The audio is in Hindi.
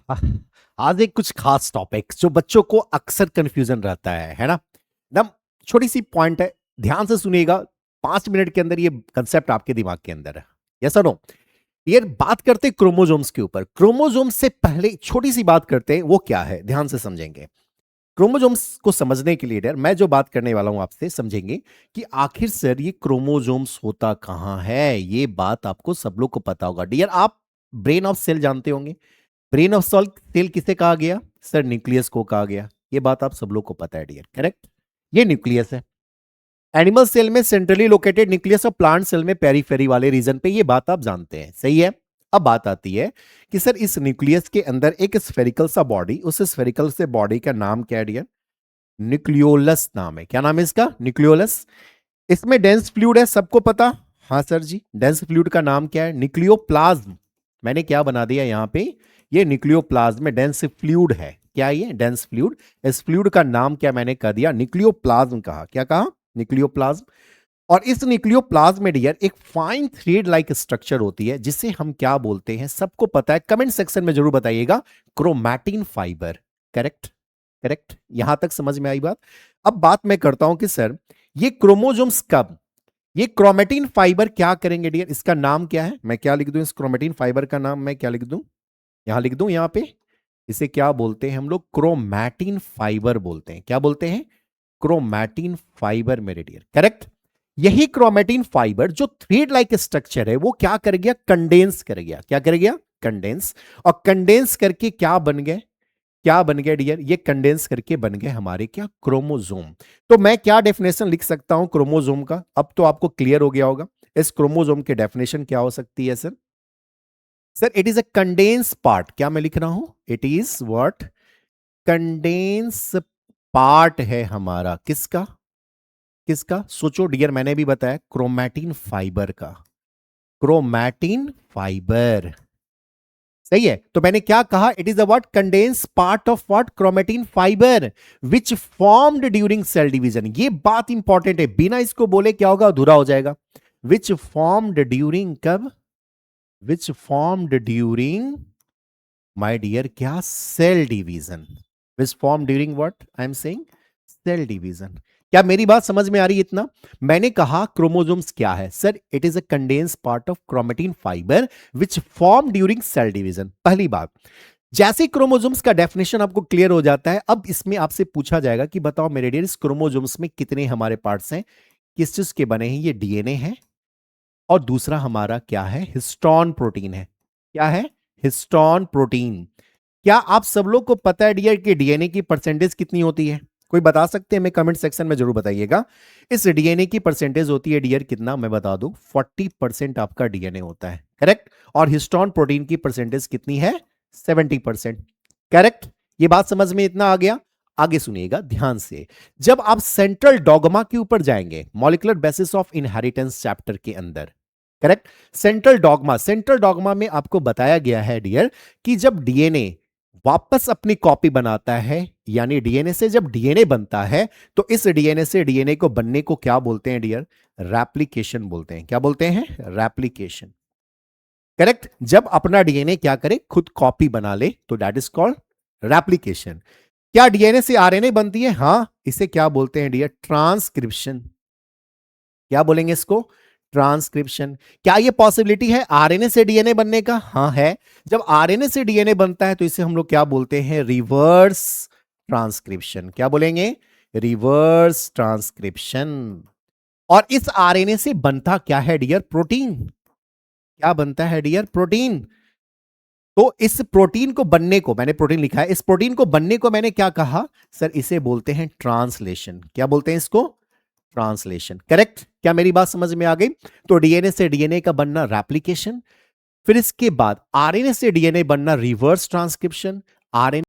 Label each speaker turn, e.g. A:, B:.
A: आज एक कुछ खास टॉपिक जो बच्चों को अक्सर कंफ्यूजन रहता है ना। एकदम छोटी सी पॉइंट है, ध्यान से सुनिएगा। 5 मिनट के अंदर ये कंसेप्ट आपके दिमाग के अंदर है। यस और नो। ये बात करते हैं क्रोमोजोम्स के ऊपर। क्रोमोजोम्स से पहले छोटी सी बात करते हैं, वो क्या है ध्यान से समझेंगे। क्रोमोजोम्स को समझने के लिए डियर मैं जो बात करने वाला हूं आपसे समझेंगे कि आखिर सर ये क्रोमोजोम्स होता कहां है। ये बात आपको सब लोग को पता होगा डियर। आप ब्रेन ऑफ सेल जानते होंगे। ब्रेन ऑफ सेल किसे कहा गया सर? न्यूक्लियस को कहा गया। ये बात आप सब लोग को पता है डियर, करेक्ट। ये न्यूक्लियस है। एनिमल सेल में सेंट्रली लोकेटेड न्यूक्लियस और प्लांट सेल में पेरीफेरी वाले रीजन पे। ये बात आप जानते हैं, सही है। अब बात आती है कि सर इस न्यूक्लियस के अंदर एक स्फेरिकल सा बॉडी, उस स्फेरिकल से बॉडी का नाम क्या है डियर? न्यूक्लियोलस नाम है। क्या नाम है इसका? न्यूक्लियोलस। इसमें डेंस फ्लूइड है, सबको पता? हाँ सर जी। डेंस फ्लूइड का नाम क्या है? न्यूक्लियोप्लाज्म। मैंने क्या बना दिया यहां पे? ये न्यूक्लियोप्लाज्म में डेंस फ्लूइड है। क्या ये डेंस फ्लूइड? इस फ्लूइड का नाम क्या मैंने कह दिया? न्यूक्लियोप्लाज्म कहा। क्या कहा? न्यूक्लियोप्लाज्म। और इस न्यूक्लियोप्लाज्म में डियर एक फाइन थ्रेड लाइक स्ट्रक्चर होती है जिसे हम क्या बोलते हैं? सबको पता है, कमेंट सेक्शन में जरूर बताइएगा। Chromatin fibre. Correct, correct. यहां तक समझ में आई बात। अब बात मैं करता हूं कि सर ये क्रोमोजोम्स कब, ये क्रोमेटिन फाइबर क्या करेंगे डियर? इसका नाम क्या है? मैं क्या लिख दूं इस क्रोमेटिन फाइबर का नाम? मैं क्या लिख दूं? यहां लिख दूं यहां पे। इसे क्या बोलते हैं हम लोग? क्रोमैटिन फाइबर बोलते हैं। क्या बोलते हैं? क्रोमैटिन फाइबर मेरे डियर, करेक्ट। यही क्रोमैटिन फाइबर जो थ्रेड लाइक स्ट्रक्चर है वो क्या कर गया? कंडेंस कर गया। क्या कर गया? कंडेंस। और कंडेंस करके क्या बन गए? क्या बन गया डियर? ये कंडेंस करके बन गए हमारे क्या? क्रोमोजोम। तो मैं क्या डेफिनेशन लिख सकता हूं क्रोमोजोम का? अब तो आपको क्लियर हो गया होगा। इस क्रोमोजोम की डेफिनेशन क्या हो सकती है sir? Sir it is a condense part. क्या मैं लिख रहा हूं? It is what? Condense part है हमारा। किसका? किसका? सोचो डियर, मैंने भी बताया क्रोमैटिन फाइबर का। क्रोमैटिन फाइबर, सही है। तो मैंने क्या कहा? It is a what? Condense part of what? Chromatin fibre which formed during cell division. ये बात इंपॉर्टेंट है, बिना इसको बोले क्या होगा? अधूरा हो जाएगा। विच फॉर्म्ड ड्यूरिंग कब? Which formed during my dear क्या? Cell division. Which form during what I am saying? Cell division. क्या मेरी बात समझ में आ रही है इतना? मैंने कहा क्रोमोसोम्स क्या है sir? It is a condense part of chromatin fibre which form during cell division. पहली बात। जैसे क्रोमोसोम्स का डेफिनेशन आपको क्लियर हो जाता है, अब इसमें आपसे पूछा जाएगा कि बताओ मेरे डियर इस क्रोमोसोम्स में कितने हमारे पार्ट्स हैं? किस चीज के बने हैं? ये डीएनए है और दूसरा हमारा क्या है? हिस्टोन प्रोटीन है। क्या है? Histone protein. क्या आप सब लोग को पता है डियर कि डीएनए की परसेंटेज कितनी होती है? कोई बता सकते हैं? मैं कमेंट सेक्शन में जरूर बताइएगा। इस डीएनए की परसेंटेज होती है डियर कितना? मैं बता दूं 40% आपका डीएनए होता है, करेक्ट। और हिस्टोन प्रोटीन की परसेंटेज कितनी है? 70%, करेक्ट। ये बात समझ में इतना आ गया? आगे सुनिएगा ध्यान से। जब आप सेंट्रल डॉगमा के ऊपर जाएंगे, molecular basis of inheritance chapter के अंदर, correct. Central dogma, central dogma में आपको बताया गया है डियर कि जब डीएनए वापस अपनी कॉपी बनाता है, यानी डीएनए से जब डीएनए बनता है, तो इस डीएनए से डीएनए को बनने को क्या बोलते हैं डियर? रेप्लिकेशन बोलते हैं। क्या बोलते हैं? Replication, correct. जब अपना डीएनए क्या करे? खुद कॉपी बना ले, तो दैट इज कॉल्ड रेप्लिकेशन। क्या डीएनए से आरएनए बनती है? हां। इसे क्या बोलते हैं डियर? ट्रांसक्रिप्शन। क्या बोलेंगे इसको? ट्रांसक्रिप्शन। क्या ये पॉसिबिलिटी है आरएनए से डीएनए बनने का? हाँ है। जब आरएनए से डीएनए बनता है तो इसे हम लोग क्या बोलते हैं? Reverse transcription. क्या बोलेंगे? Reverse transcription. और इस आरएनए से बनता क्या है डियर? प्रोटीन। क्या बनता है डियर? प्रोटीन। तो इस प्रोटीन को बनने को, मैंने प्रोटीन लिखा है, इस प्रोटीन को बनने को मैंने क्या कहा सर? इसे बोलते हैं ट्रांसलेशन। क्या बोलते हैं इसको? Translation, correct. क्या मेरी बात समझ में आ गई? तो डीएनए से डीएनए का बनना रेप्लिकेशन, फिर इसके बाद आरएनए से डीएनए बनना रिवर्स ट्रांसक्रिप्शन, आरएनए